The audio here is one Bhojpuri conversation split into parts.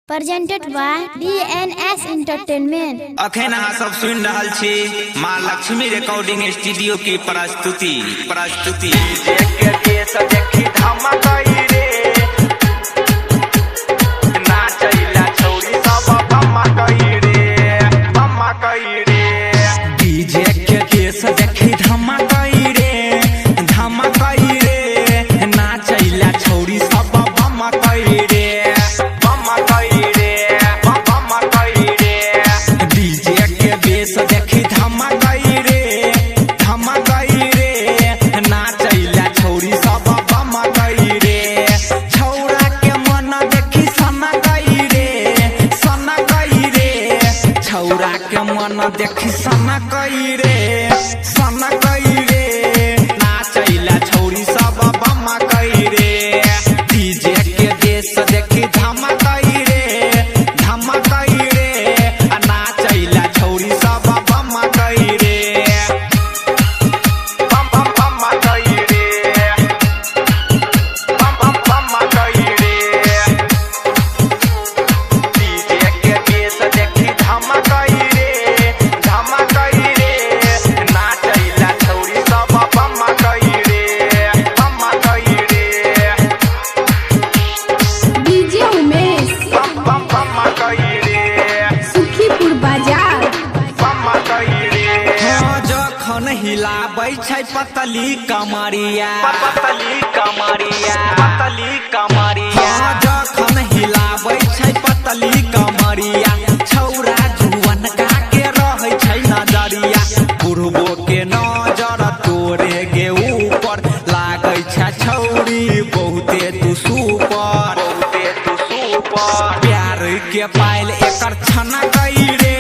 presented by DNS Entertainment। अखन अहाँ सब सुन रहल छी माँ लक्ष्मी रिकॉर्डिंग स्टूडियो की प्रस्तुति डीजे के देश देखी धमाकई रे धमाकई रे नाचैला छौरी सब बमकई रे देखी धमाकई रे नाचैला छौरी सब बमकई रे छौरा के मन देखी सनकई रे छौरा के मन देखी सनकई रे नाचैला छौरी सब बमकई रे डीजे के देश देखी धमाकई रे नाचैला छौरी सब हिलाबै छै पतली कमरिया जखन हिलाबै छै पतली कमरिया छौरा जुवन के रहै छै नजरिया बुढ़बो के नजर तोरे गे ऊपर लागै छै छौरी बहुते तू सुपर प्यार के पायल एकर छनकई रे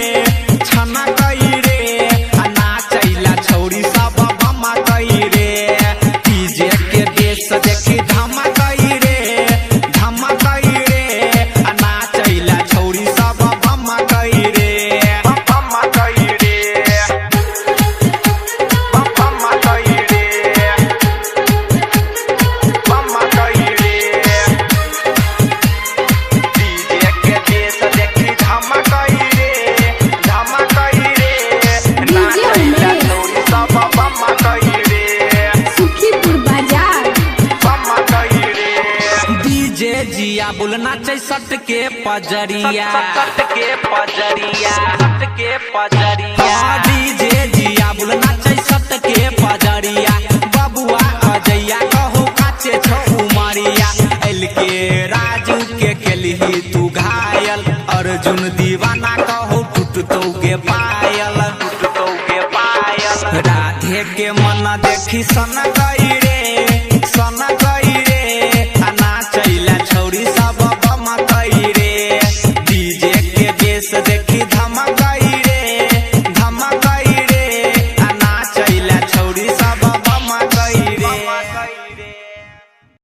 छौरी सब बमकई रे डीजे के देश देखी धमकई रे नाचैला छौरी सब बमकई रे डीजे के देश देखी धमकई रे जिया बुल नाचे सट के पजरिया डीजे जिया बुल नाचे सट के पजरिया बबुआ अजैया कहो काचे छौ उमरिया एल के राजू के केलही तू घायल अर्जुन दीवाना कहो टूटतौ के पायल राधे के मन देखी सनकई रे